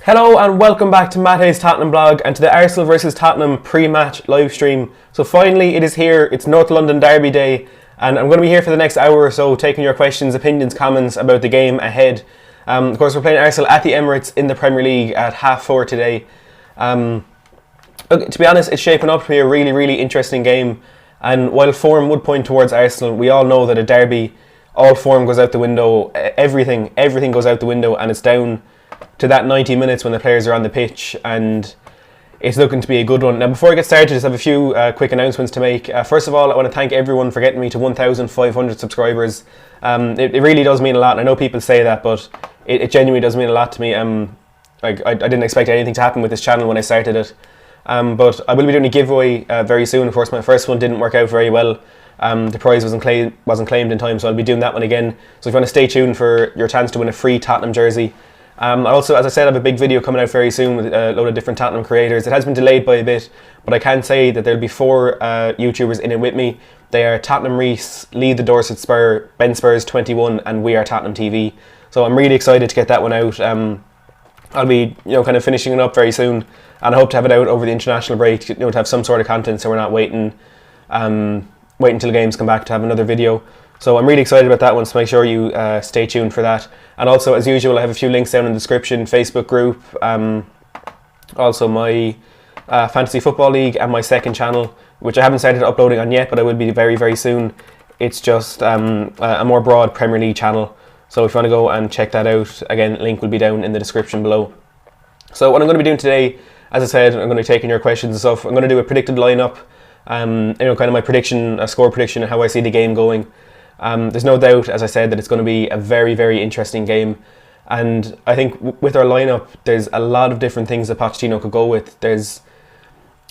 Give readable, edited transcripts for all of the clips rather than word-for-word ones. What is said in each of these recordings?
Hello and welcome back to Mate's Tottenham blog and to the Arsenal vs Tottenham pre-match live stream. So finally it is here, it's North London Derby Day, and I'm going to be here for the next hour or so taking your questions, opinions, comments about the game ahead. Of course we're playing Arsenal at the Emirates in the Premier League at 4:30 today. Look, to be honest, it's shaping up to be a really interesting game, and while form would point towards Arsenal, we all know that a derby, all form goes out the window, everything goes out the window, and it's down to that 90 minutes when the players are on the pitch, and it's looking to be a good one. Now before I get started, I just have a few quick announcements to make. First of all, I want to thank everyone for getting me to 1,500 subscribers. It really does mean a lot, and I know people say that, but it genuinely does mean a lot to me. I didn't expect anything to happen with this channel when I started it, but I will be doing a giveaway very soon. Of course, my first one didn't work out very well. The prize wasn't claimed in time, so I'll be doing that one again. So if you want to stay tuned for your chance to win a free Tottenham jersey. I also, as I said, I have a big video coming out very soon with a load of different Tottenham creators. It has been delayed by a bit, but I can say that there'll be 4 YouTubers in it with me. They are Tottenham Reese, Lee the Dorset Spur, Ben Spurs 21, and We Are Tottenham TV. So I'm really excited to get that one out. I'll be, kind of finishing it up very soon, and I hope to have it out over the international break. To have some sort of content, so we're not waiting until the games come back to have another video. So I'm really excited about that one, so make sure you stay tuned for that. And also, as usual, I have a few links down in the description, Facebook group, also my Fantasy Football League and my second channel, which I haven't started uploading on yet, but I will be very soon. It's just a more broad Premier League channel. So if you want to go and check that out, again, link will be down in the description below. So what I'm going to be doing today, as I said, I'm going to be taking your questions and stuff. I'm going to do a predicted lineup, kind of my prediction, a score prediction, and how I see the game going. There's no doubt, as I said, that it's going to be a very interesting game, and I think with our lineup there's a lot of different things that Pochettino could go with. There's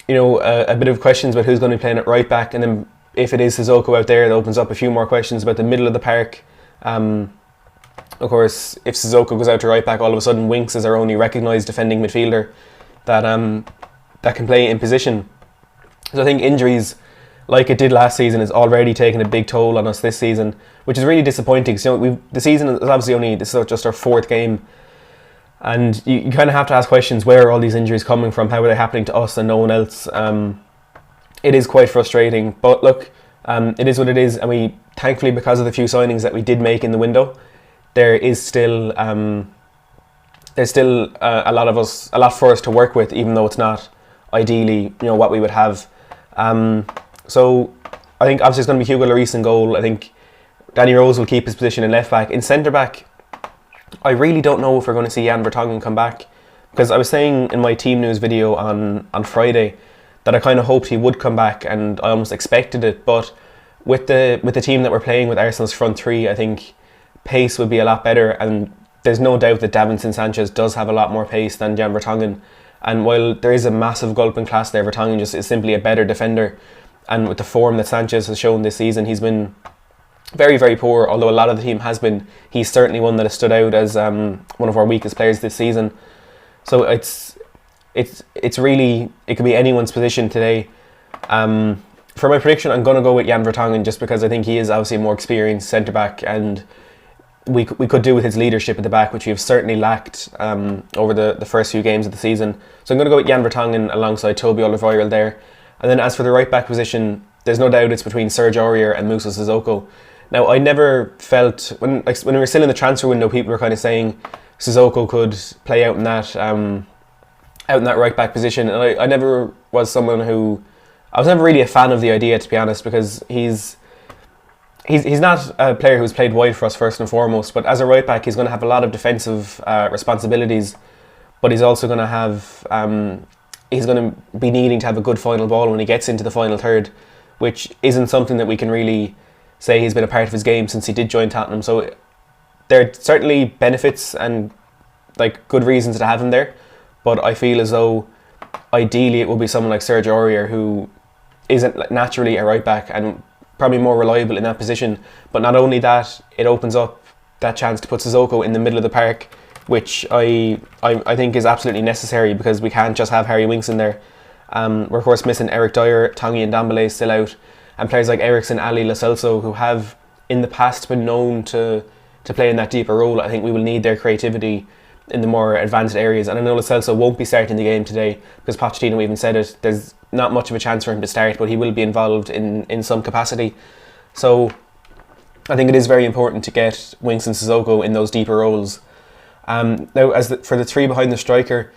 a bit of questions about who's going to be playing at right back, and then if it is Sissoko out there, it opens up a few more questions about the middle of the park. Of course, if Sissoko goes out to right back, all of a sudden Winks is our only recognised defending midfielder that can play in position. So I think injuries, like it did last season, is already taking a big toll on us this season, which is really disappointing. So the season is obviously this is just our 4th game, and you kind of have to ask questions: where are all these injuries coming from? How are they happening to us and no one else? It is quite frustrating, but look, it is what it is, and we thankfully, because of the few signings that we did make in the window, there is still there's still a lot for us to work with, even though it's not ideally what we would have. So I think obviously it's going to be Hugo Lloris in goal. I think Danny Rose will keep his position in left back. In centre back, I really don't know if we're going to see Jan Vertonghen come back, because I was saying in my team news video on Friday that I kind of hoped he would come back, and I almost expected it. But with the team that we're playing with, Arsenal's front 3, I think pace would be a lot better, and there's no doubt that Davinson Sanchez does have a lot more pace than Jan Vertonghen. And while there is a massive gulp in class there, Vertonghen just is simply a better defender. And with the form that Sanchez has shown this season, he's been very poor. Although a lot of the team has been, he's certainly one that has stood out as one of our weakest players this season. So it's really, it could be anyone's position today. For my prediction, I'm going to go with Jan Vertonghen, just because I think he is obviously a more experienced centre back, and we could do with his leadership at the back, which we have certainly lacked over the first few games of the season. So I'm going to go with Jan Vertonghen alongside Toby Alderweireld there. And then as for the right back position, there's no doubt it's between Serge Aurier and Moussa Sissoko. Now, I never felt, when we were still in the transfer window, people were kind of saying Sissoko could play out in that right back position, and I never was someone who, I was never really a fan of the idea, to be honest, because he's not a player who's played wide for us first and foremost, but as a right back he's going to have a lot of defensive responsibilities, but he's also going to have he's going to be needing to have a good final ball when he gets into the final third, which isn't something that we can really say he's been a part of his game since he did join Tottenham. So there are certainly benefits and good reasons to have him there, but I feel as though ideally it will be someone like Serge Aurier, who isn't naturally a right back and probably more reliable in that position. But not only that, it opens up that chance to put Sissoko in the middle of the park, which I think is absolutely necessary, because we can't just have Harry Winks in there. We're of course missing Eric Dyer, Tanguy and Ndombele still out, and players like Eriksen, Ali, Lo Celso, who have in the past been known to play in that deeper role. I think we will need their creativity in the more advanced areas. And I know Lo Celso won't be starting the game today because Pochettino even said it. There's not much of a chance for him to start, but he will be involved in some capacity. So I think it is very important to get Winks and Sissoko in those deeper roles. Now, for the three behind the striker,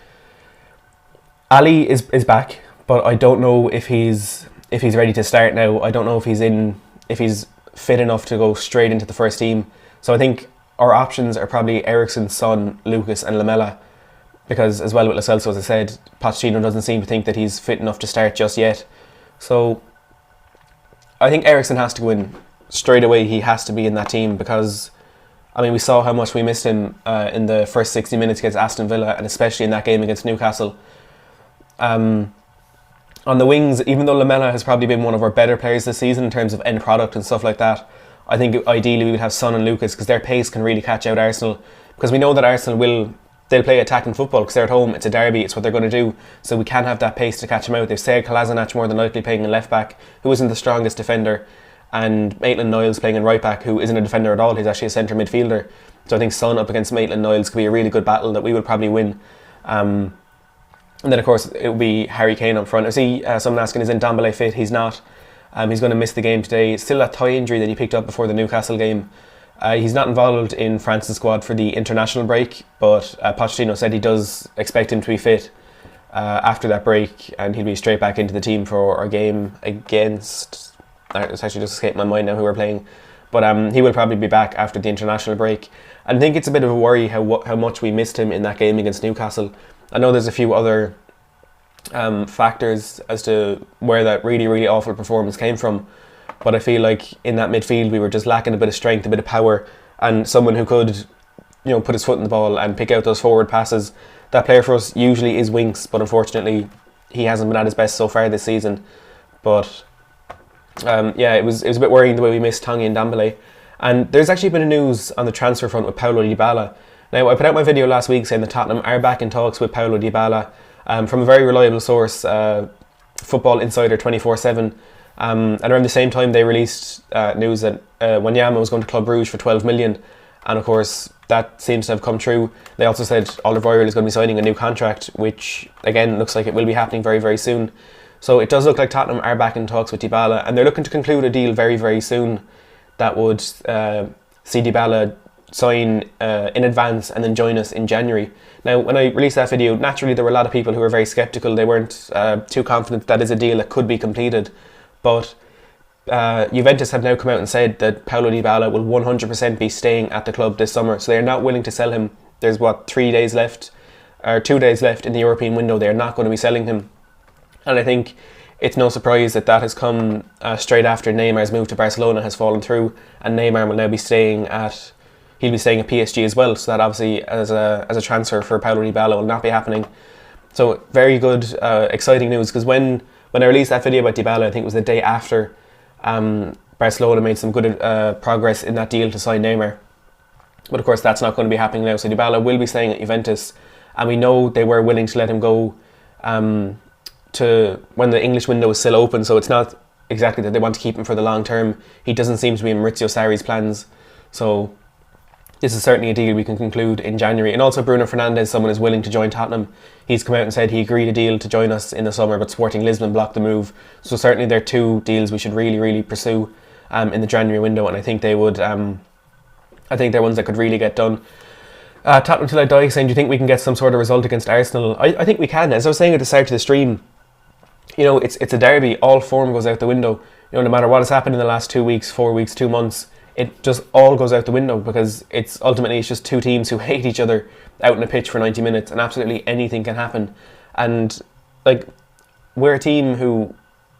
Ali is back, but I don't know if he's ready to start now. I don't know if he's fit enough to go straight into the first team. So I think our options are probably Eriksen, Son, Lucas and Lamela, because as well with Lo Celso, as I said, Pochettino doesn't seem to think that he's fit enough to start just yet. So I think Eriksen has to go in straight away. He has to be in that team because, I mean, we saw how much we missed him in the first 60 minutes against Aston Villa, and especially in that game against Newcastle. On the wings, even though Lamela has probably been one of our better players this season in terms of end product and stuff like that, I think ideally we would have Son and Lucas because their pace can really catch out Arsenal, because we know that Arsenal they'll play attacking football because they're at home, it's a derby, it's what they're going to do, so we can have that pace to catch them out. They've said Kolasinac more than likely playing in left back, who isn't the strongest defender, and Maitland-Niles playing in right back, who isn't a defender at all, he's actually a centre midfielder. So I think Son up against Maitland-Niles could be a really good battle that we would probably win. And then of course it will be Harry Kane up front. I see someone asking, is Ndombele fit? He's not. He's going to miss the game today. Still that thigh injury that he picked up before the Newcastle game. He's not involved in France's squad for the international break, but Pochettino said he does expect him to be fit after that break, and he'll be straight back into the team for our game against... It's actually just escaped my mind now who we're playing. But he will probably be back after the international break. And I think it's a bit of a worry how much we missed him in that game against Newcastle. I know there's a few other factors as to where that really, really awful performance came from, but I feel like in that midfield we were just lacking a bit of strength, a bit of power, and someone who could, put his foot in the ball and pick out those forward passes. That player for us usually is Winks, but unfortunately he hasn't been at his best so far this season. But it was a bit worrying the way we missed Tanguy and Ndombele. And there's actually been a news on the transfer front with Paulo Dybala. Now, I put out my video last week saying that Tottenham are back in talks with Paulo Dybala from a very reliable source, Football Insider 24/7. And around the same time they released news that Wanyama was going to Club Brugge for 12 million, and of course that seems to have come true. They also said Alderweireld is going to be signing a new contract, which again looks like it will be happening very, very soon. So it does look like Tottenham are back in talks with Dybala, and they're looking to conclude a deal very, very soon that would see Dybala sign in advance and then join us in January. Now, when I released that video, naturally there were a lot of people who were very sceptical. They weren't too confident that is a deal that could be completed. But Juventus have now come out and said that Paulo Dybala will 100% be staying at the club this summer. So they're not willing to sell him. There's 2 days left in the European window. They're not going to be selling him. And I think it's no surprise that has come straight after Neymar's move to Barcelona has fallen through, and Neymar will now be staying at PSG as well. So that obviously as a transfer for Paulo Dybala will not be happening. So very good, exciting news, because when I released that video about Dybala, I think it was the day after Barcelona made some good progress in that deal to sign Neymar. But of course that's not going to be happening now. So Dybala will be staying at Juventus, and we know they were willing to let him go to when the English window is still open, so it's not exactly that they want to keep him for the long term. He doesn't seem to be in Maurizio Sarri's plans, so this is certainly a deal we can conclude in January. And also Bruno Fernandes, someone is willing to join Tottenham. He's come out and said he agreed a deal to join us in the summer, but Sporting Lisbon blocked the move. So certainly they're two deals we should really, really pursue in the January window, and I think they would. I think they're ones that could really get done. Tottenham Till I Die saying, do you think we can get some sort of result against Arsenal? I think we can. As I was saying at the start of the stream, it's a derby. All form goes out the window. No matter what has happened in the last 2 weeks, 4 weeks, 2 months, it just all goes out the window, because it's just two teams who hate each other out on a pitch for 90 minutes, and absolutely anything can happen. And we're a team who,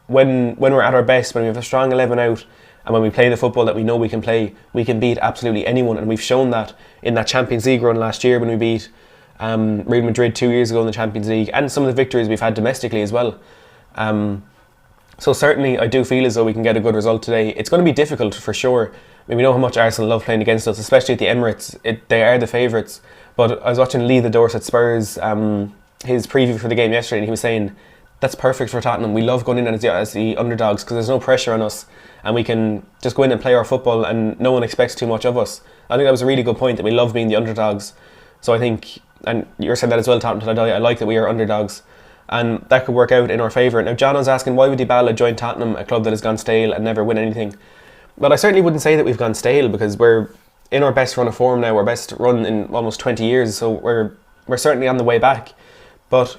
when we're at our best, when we have a strong 11 out, and when we play the football that we know we can play, we can beat absolutely anyone. And we've shown that in that Champions League run last year when we beat Real Madrid 2 years ago in the Champions League, and some of the victories we've had domestically as well. So certainly I do feel as though we can get a good result today. It's going to be difficult for sure. I mean, we know how much Arsenal love playing against us, especially at the Emirates. They are the favourites. But I was watching Lee the Dorset Spurs, his preview for the game yesterday, and he was saying that's perfect for Tottenham. We love going in as the underdogs because there's no pressure on us, and we can just go in and play our football and no one expects too much of us. I think that was a really good point, that we love being the underdogs. So I think and you're saying that as well, Tottenham till I die. I like that we are underdogs, and that could work out in our favour. Now, Jono's asking, why would Dybala join Tottenham, a club that has gone stale and never win anything? Well, I certainly wouldn't say that we've gone stale, because we're in our best run of form now, our best run in almost 20 years, so we're certainly on the way back. But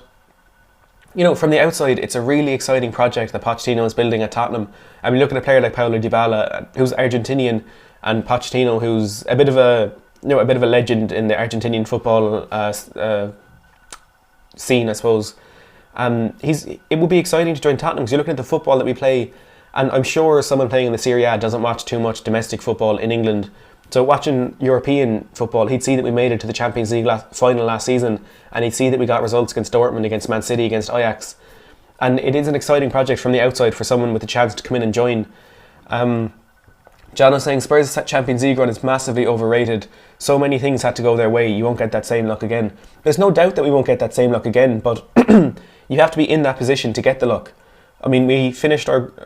from the outside, it's a really exciting project that Pochettino is building at Tottenham. I mean, look at a player like Paulo Dybala, who's Argentinian, and Pochettino, who's a bit of a legend in the Argentinian football scene, I suppose. It would be exciting to join Tottenham, because you're looking at the football that we play, and I'm sure someone playing in the Serie A doesn't watch too much domestic football in England. So watching European football, he'd see that we made it to the Champions League final last season, and he'd see that we got results against Dortmund, against Man City, against Ajax. And it is an exciting project from the outside for someone with a chance to come in and join. John was saying Spurs' Champions League run is massively overrated. So many things had to go their way, you won't get that same luck again. There's no doubt that we won't get that same luck again, but you have to be in that position to get the luck. I mean, we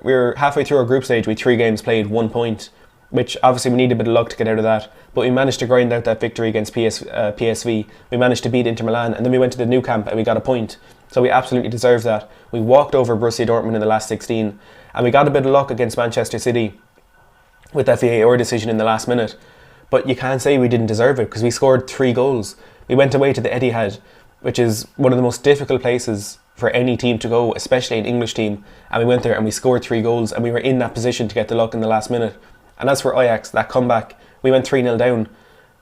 were halfway through our group stage with 3 games played, 1 point, which obviously we need a bit of luck to get out of that. But we managed to grind out that victory against PSV. We managed to beat Inter Milan, and then we went to the Nou Camp and we got a point. So we absolutely deserve that. We walked over Borussia Dortmund in the last 16, and we got a bit of luck against Manchester City with that VAR decision in the last minute. But you can't say we didn't deserve it, because we scored 3 goals. We went away to the Etihad, which is one of the most difficult places for any team to go, especially an English team. And we went there and we scored 3 goals, and we were in that position to get the luck in the last minute. And as for Ajax, that comeback, we went 3-0 down,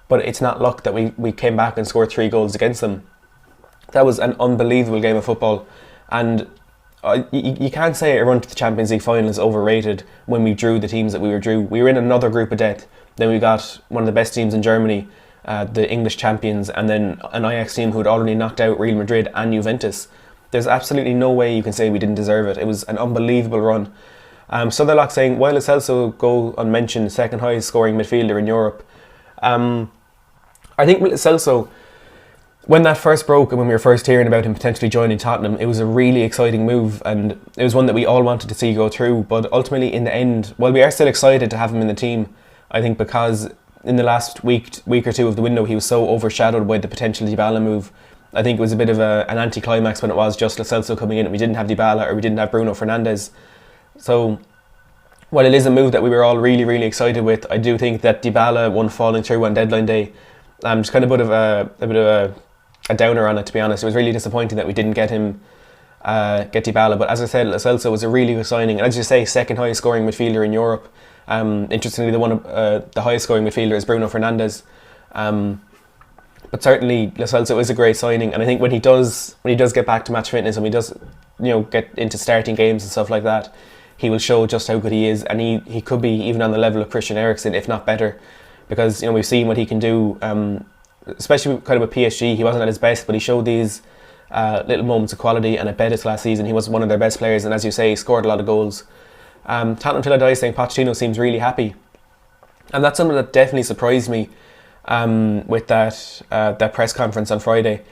but it's not luck that we came back and scored 3 goals against them. That was an unbelievable game of football, and you can't say a run to the Champions League final is overrated when we drew the teams that we drew. We were in another group of death. Then we got one of the best teams in Germany, the English champions, and then an Ajax team who had already knocked out Real Madrid and Juventus. There's absolutely no way you can say we didn't deserve it. It was an unbelievable run. Sutherlock saying, while Lo Celso go unmentioned, second highest scoring midfielder in Europe. I think Lo Celso, when that first broke and when we were first hearing about him potentially joining Tottenham, it was a really exciting move, and it was one that we all wanted to see go through. But ultimately, in the end, while we are still excited to have him in the team, I think because in the last week or two of the window, he was so overshadowed by the potential Dybala move. I think it was a bit of an anticlimax when it was just Lo Celso coming in and we didn't have Dybala or we didn't have Bruno Fernandes. So while it is a move that we were all really, really excited with, I do think that Dybala one falling through on deadline day, just kind of a bit of a downer on it, to be honest. It was really disappointing that we didn't get Dybala. But as I said, Lo Celso was a really good signing, and as you say, second highest scoring midfielder in Europe. Interestingly, the highest scoring midfielder is Bruno Fernandes. But certainly Lo Celso is a great signing, and I think when he does get back to match fitness and he does get into starting games and stuff like that, he will show just how good he is, and he could be even on the level of Christian Eriksen, if not better, because we've seen what he can do, especially kind of with PSG. He wasn't at his best, but he showed these little moments of quality, and at Betis last season he was one of their best players, and as you say, he scored a lot of goals. Tottenham till I die saying Pochettino seems really happy, and that's something that definitely surprised me with that press conference on Friday,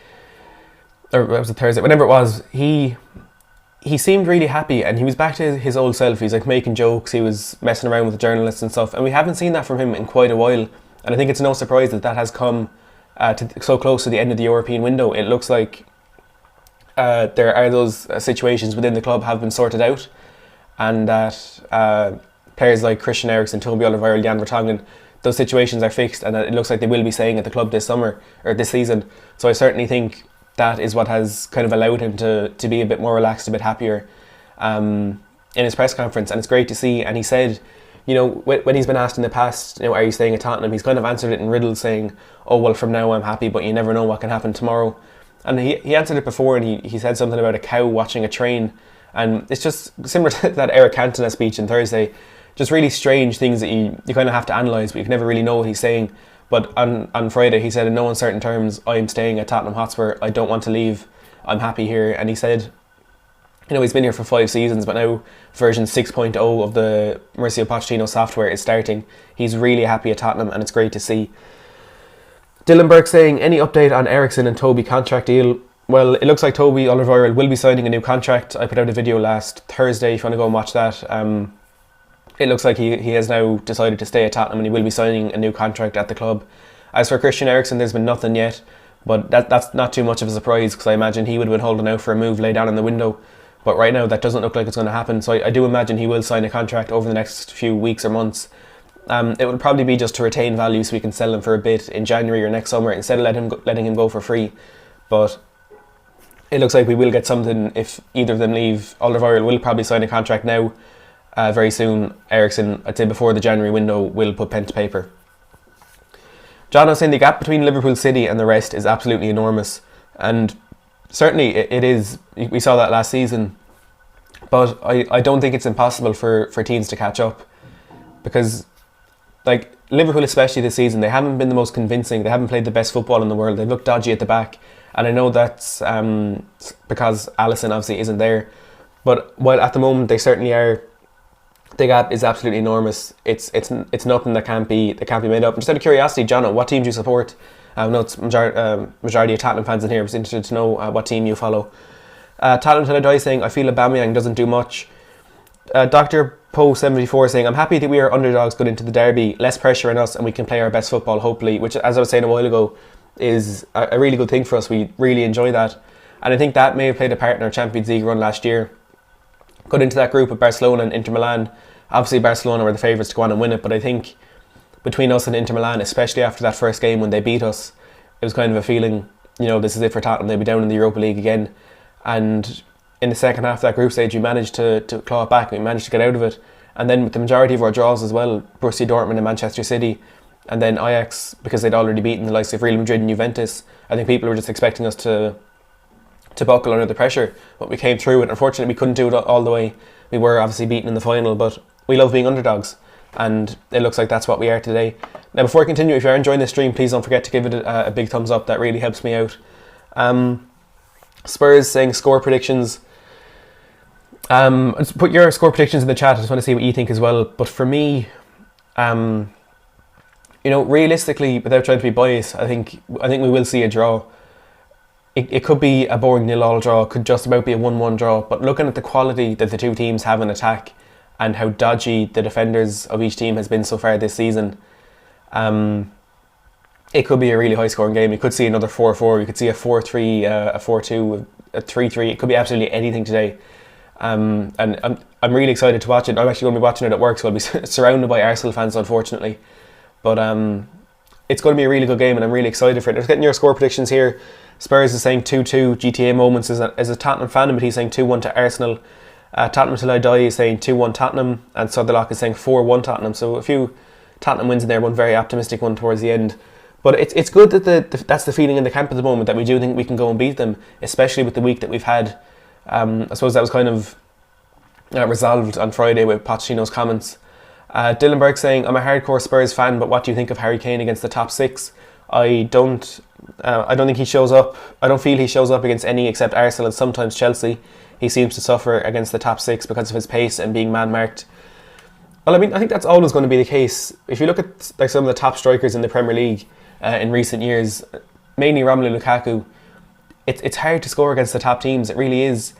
or was it Thursday, whenever it was. He seemed really happy, and he was back to his old self. He's like making jokes, he was messing around with the journalists and stuff, and we haven't seen that from him in quite a while. And I think it's no surprise that has come so close to the end of the European window. It looks like there are those situations within the club have been sorted out, and that players like Christian Eriksen, Toby Alderweireld, Jan Vertonghen, those situations are fixed, and it looks like they will be staying at the club this summer or this season. So I certainly think that is what has kind of allowed him to be a bit more relaxed, a bit happier in his press conference, and it's great to see. And he said, when he's been asked in the past, are you staying at Tottenham, he's kind of answered it in riddles, saying, oh well, from now I'm happy, but you never know what can happen tomorrow. And he answered it before, and he said something about a cow watching a train, and it's just similar to that Eric Cantona speech on Thursday. Just really strange things that you kind of have to analyse, but you can never really know what he's saying. But on Friday he said in no uncertain terms, I'm staying at Tottenham Hotspur, I don't want to leave, I'm happy here. And he said, he's been here for 5 seasons, but now version 6.0 of the Mauricio Pochettino software is starting. He's really happy at Tottenham, and it's great to see. Dylan Burke saying, any update on Eriksen and Toby contract deal? Well, it looks like Toby Alderweireld will be signing a new contract. I put out a video last Thursday if you want to go and watch that. It looks like he has now decided to stay at Tottenham, and he will be signing a new contract at the club. As for Christian Eriksen, there's been nothing yet, But that's not too much of a surprise, because I imagine he would have been holding out for a move laid down in the window. But right now, that doesn't look like it's going to happen. So I do imagine he will sign a contract over the next few weeks or months. It would probably be just to retain value so we can sell him for a bit in January or next summer instead of letting him go for free. But it looks like we will get something if either of them leave. Alderweireld will probably sign a contract now very soon. Eriksen, I'd say before the January window, will put pen to paper. John was saying the gap between Liverpool, City and the rest is absolutely enormous. And certainly it is. We saw that last season. But I don't think it's impossible for teams to catch up. Because, like, Liverpool especially this season, they haven't been the most convincing. They haven't played the best football in the world. They've looked dodgy at the back. And I know that's because Alisson obviously isn't there. But while at the moment they certainly are, the gap is absolutely enormous. It's nothing that can't be made up. Just out of curiosity, John, what team do you support? I know it's majority of Tottenham fans in here. I was interested to know what team you follow. Tottenham Till I Die saying, I feel Aubameyang doesn't do much. Dr. Poe74 saying, I'm happy that we are underdogs going into the derby. Less pressure on us and we can play our best football, hopefully. Which, as I was saying a while ago, is a really good thing for us. We really enjoy that. And I think that may have played a part in our Champions League run last year. Got into that group with Barcelona and Inter Milan. Obviously Barcelona were the favourites to go on and win it, but I think between us and Inter Milan, especially after that first game when they beat us, it was kind of a feeling, this is it for Tottenham. They'll be down in the Europa League again. And in the second half of that group stage, we managed to claw it back. We managed to get out of it. And then with the majority of our draws as well, Borussia Dortmund and Manchester City, and then Ajax, because they'd already beaten the likes of Real Madrid and Juventus, I think people were just expecting us to buckle under the pressure. But we came through it. Unfortunately, we couldn't do it all the way. We were obviously beaten in the final, but we love being underdogs. And it looks like that's what we are today. Now, before I continue, if you are enjoying this stream, please don't forget to give it a big thumbs up. That really helps me out. Spurs saying score predictions. Put your score predictions in the chat. I just want to see what you think as well. But for me, realistically, without trying to be biased, I think we will see a draw. It could be a boring 0-0 draw. It could just about be a 1-1 draw. But looking at the quality that the two teams have in attack and how dodgy the defenders of each team has been so far this season, it could be a really high scoring game. You could see another 4-4. You could see a 4-3, a 4-2, a 3-3. It could be absolutely anything today. And I'm really excited to watch it. I'm actually going to be watching it at work, so I'll be surrounded by Arsenal fans, unfortunately. But it's going to be a really good game, and I'm really excited for it. Just getting your score predictions here. Spurs is saying 2-2. GTA Moments is a Tottenham fan, but he's saying 2-1 to Arsenal. Tottenham Till I Die is saying 2-1 Tottenham, and Sutherlock is saying 4-1 Tottenham. So a few Tottenham wins in there, one very optimistic one towards the end. But it's good that that's the feeling in the camp at the moment, that we do think we can go and beat them, especially with the week that we've had. I suppose that was kind of resolved on Friday with Pochettino's comments. Dylan Burke saying, I'm a hardcore Spurs fan, but what do you think of Harry Kane against the top six? I don't think he shows up. I don't feel he shows up against any except Arsenal and sometimes Chelsea. He seems to suffer against the top six because of his pace and being man-marked. Well, I mean, I think that's always going to be the case. If you look at like some of the top strikers in the Premier League in recent years, mainly Romelu Lukaku, it's hard to score against the top teams. It really is.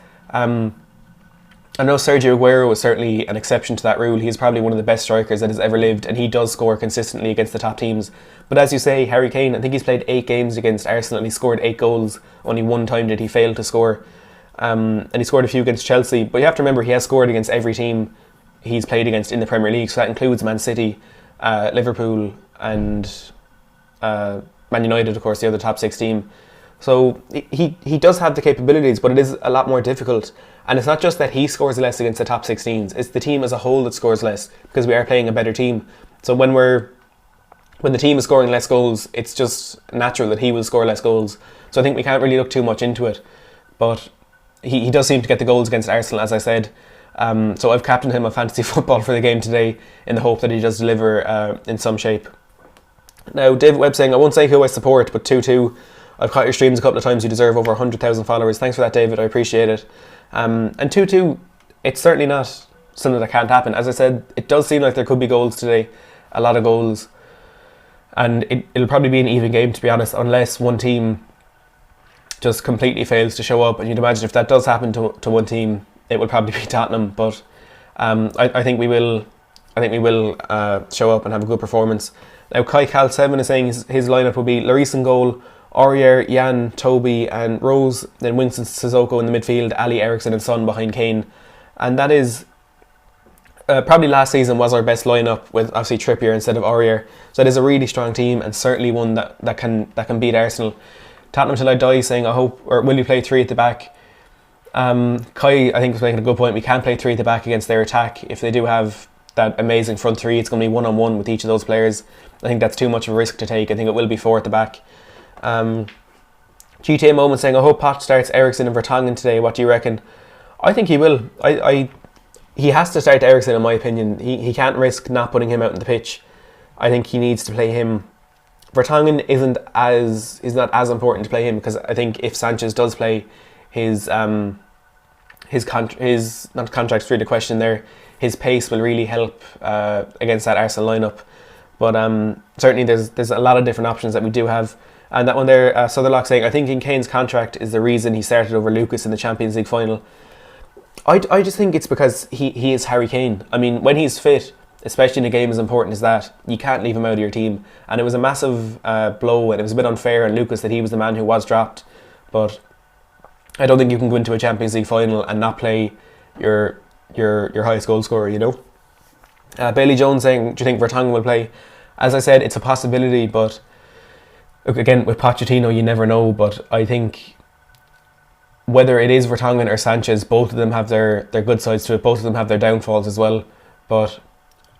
I know Sergio Aguero was certainly an exception to that rule. He's probably one of the best strikers that has ever lived, and he does score consistently against the top teams. But as you say, Harry Kane, I think he's played 8 games against Arsenal and he scored 8 goals. Only one time did he fail to score. And he scored a few against Chelsea. But you have to remember, he has scored against every team he's played against in the Premier League. So that includes Man City, Liverpool and Man United, of course, the other top 6 team. So he does have the capabilities, but it is a lot more difficult. And it's not just that he scores less against the top 6 teams, it's the team as a whole that scores less, because we are playing a better team. So when the team is scoring less goals, it's just natural that he will score less goals. So I think we can't really look too much into it. But he does seem to get the goals against Arsenal, as I said. So I've captained him on fantasy football for the game today in the hope that he does deliver in some shape. Now, David Webb saying, I won't say who I support, but 2-2. I've caught your streams a couple of times. You deserve over 100,000 followers. Thanks for that, David. I appreciate it. And 2-2, it's certainly not something that can't happen. As I said, it does seem like there could be goals today. A lot of goals. And it'll probably be an even game, to be honest, unless one team just completely fails to show up. And you'd imagine if that does happen to one team, it will probably be Tottenham. But I think we will show up and have a good performance. Now, Kai Cal 7 is saying his lineup will be Lloris in goal, Aurier, Jan, Toby and Rose, then Winston, Sissoko in the midfield, Ali, Eriksson and Son behind Kane. And that is probably last season was our best lineup, with obviously Trippier instead of Aurier. So it is a really strong team and certainly one that can beat Arsenal. Tottenham till I die saying, I hope, or will you play 3 at the back? Kai, I think, was making a good point. We can't play 3 at the back against their attack. If they do have that amazing front 3, it's going to be one-on-one with each of those players. I think that's too much of a risk to take. I think it will be 4 at the back. GTA Moment saying, I hope Poch starts Eriksson and Vertonghen today. What do you reckon? I think he will. He has to start Eriksson in my opinion. He can't risk not putting him out on the pitch. I think he needs to play him. Vertonghen is not as important to play him, because I think if Sanchez does play, his not contract's really the question there. His pace will really help against that Arsenal lineup. But certainly there's a lot of different options that we do have. And that one there, Sutherlock saying, I think in Kane's contract is the reason he started over Lucas in the Champions League final. I just think it's because he is Harry Kane. I mean, when he's fit, especially in a game as important as that, you can't leave him out of your team. And it was a massive blow, and it was a bit unfair on Lucas that he was the man who was dropped. But I don't think you can go into a Champions League final and not play your highest goal scorer, you know. Bailey Jones saying, do you think Vertonghen will play? As I said, it's a possibility, but look, again, with Pochettino, you never know. But I think whether it is Vertonghen or Sanchez, both of them have their good sides to it. Both of them have their downfalls as well. But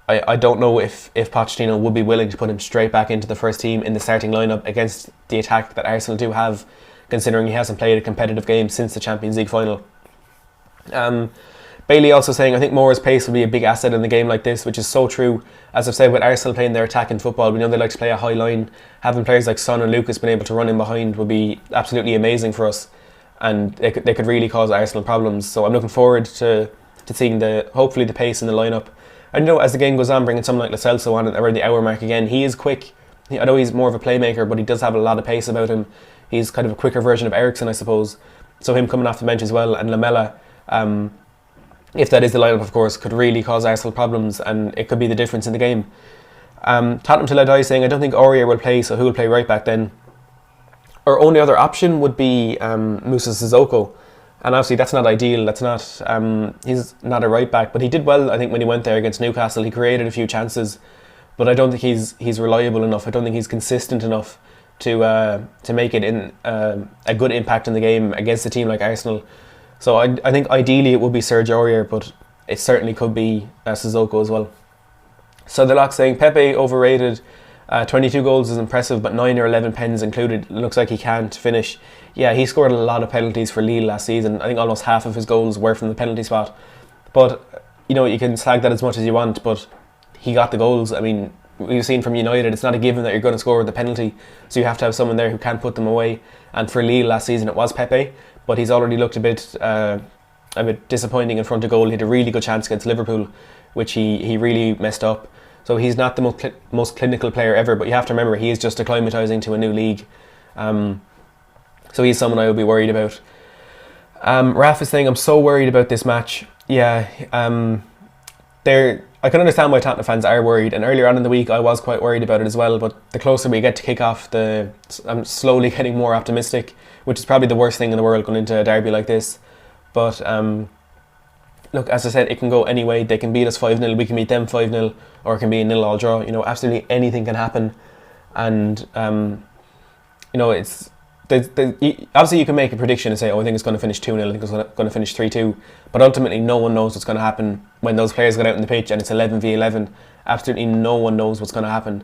I don't know if Pochettino would be willing to put him straight back into the first team in the starting lineup against the attack that Arsenal do have, considering he hasn't played a competitive game since the Champions League final. Bailey also saying, I think Moore's pace will be a big asset in a game like this, which is so true. As I've said, with Arsenal playing their attacking football, we know they like to play a high line. Having players like Son and Lucas being able to run in behind would be absolutely amazing for us, and they could really cause Arsenal problems. So I'm looking forward to seeing hopefully the pace in the lineup. And you know, as the game goes on, bringing someone like Lo Celso on around the hour mark again, he is quick. I know he's more of a playmaker, but he does have a lot of pace about him. He's kind of a quicker version of Eriksson, I suppose. So him coming off the bench as well, and Lamela, if that is the lineup, of course, could really cause Arsenal problems, and it could be the difference in the game. Tottenham till I die saying, I don't think Aurier will play, so who will play right back then? Our only other option would be Moussa Sissoko, and obviously that's not ideal. That's not he's not a right back, but he did well, I think, when he went there against Newcastle. He created a few chances, but I don't think he's reliable enough. I don't think he's consistent enough to make it in a good impact in the game against a team like Arsenal. So I think ideally it would be Serge Aurier, but it certainly could be Sissoko as well. So the lock saying, Pepe overrated. 22 goals is impressive, but 9 or 11 pens included. Looks like he can't finish. Yeah, he scored a lot of penalties for Lille last season. I think almost half of his goals were from the penalty spot. But, you know, you can slag that as much as you want, but he got the goals. I mean, we've seen from United, it's not a given that you're going to score with the penalty, so you have to have someone there who can put them away. And for Lille last season, it was Pepe, but he's already looked a bit disappointing in front of goal. He had a really good chance against Liverpool, which he really messed up. So he's not the most clinical player ever, but you have to remember he is just acclimatising to a new league. So he's someone I would be worried about. Raf is saying, I'm so worried about this match. Yeah, I can understand why Tottenham fans are worried, and earlier on in the week I was quite worried about it as well, but the closer we get to kick off, I'm slowly getting more optimistic, which is probably the worst thing in the world going into a derby like this. But look, as I said, it can go any way. They can beat us 5-0, we can beat them 5-0, or it can be a 0-all draw. You know, absolutely anything can happen. And you know, it's obviously you can make a prediction and say, oh, I think it's going to finish 2-0, I think it's going to finish 3-2, but ultimately no one knows what's going to happen when those players get out on the pitch and it's 11v11. Absolutely no one knows what's going to happen.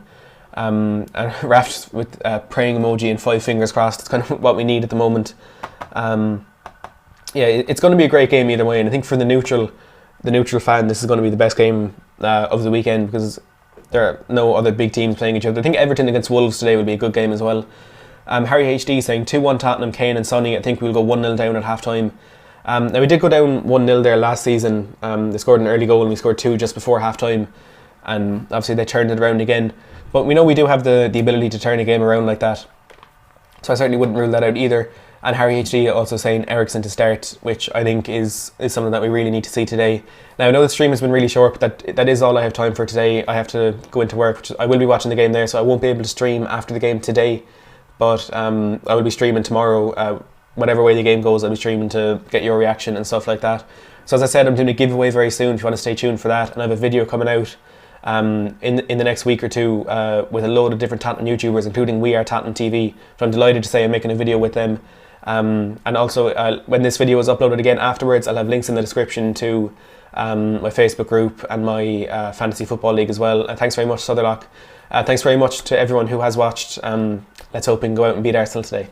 And Raf with praying emoji and 5 fingers crossed. It's kind of what we need at the moment. Yeah, it's going to be a great game either way, and I think for the neutral fan, this is going to be the best game of the weekend, because there are no other big teams playing each other. I think Everton against Wolves today would be a good game as well. Harry HD saying 2-1 Tottenham, Kane and Sonny. I think we'll go 1-0 down at half time. Now we did go down 1-0 there last season. They scored an early goal and we scored 2 just before half time, and obviously they turned it around again. But we know we do have the ability to turn a game around like that, so I certainly wouldn't rule that out either. And Harry HD also saying Eriksson to start, which I think is something that we really need to see today. Now I know the stream has been really short, but that is all I have time for today. I have to go into work, which I will be watching the game there, so I won't be able to stream after the game today. But I will be streaming tomorrow. Whatever way the game goes, I'll be streaming to get your reaction and stuff like that. So as I said, I'm doing a giveaway very soon if you want to stay tuned for that. And I have a video coming out in the next week or two with a load of different Tottenham YouTubers, including We Are Tottenham TV. So I'm delighted to say I'm making a video with them. And also, when this video is uploaded again afterwards, I'll have links in the description to my Facebook group and my Fantasy Football League as well. And thanks very much, Sutherlock. Thanks very much to everyone who has watched. Let's hope we can go out and beat Arsenal today.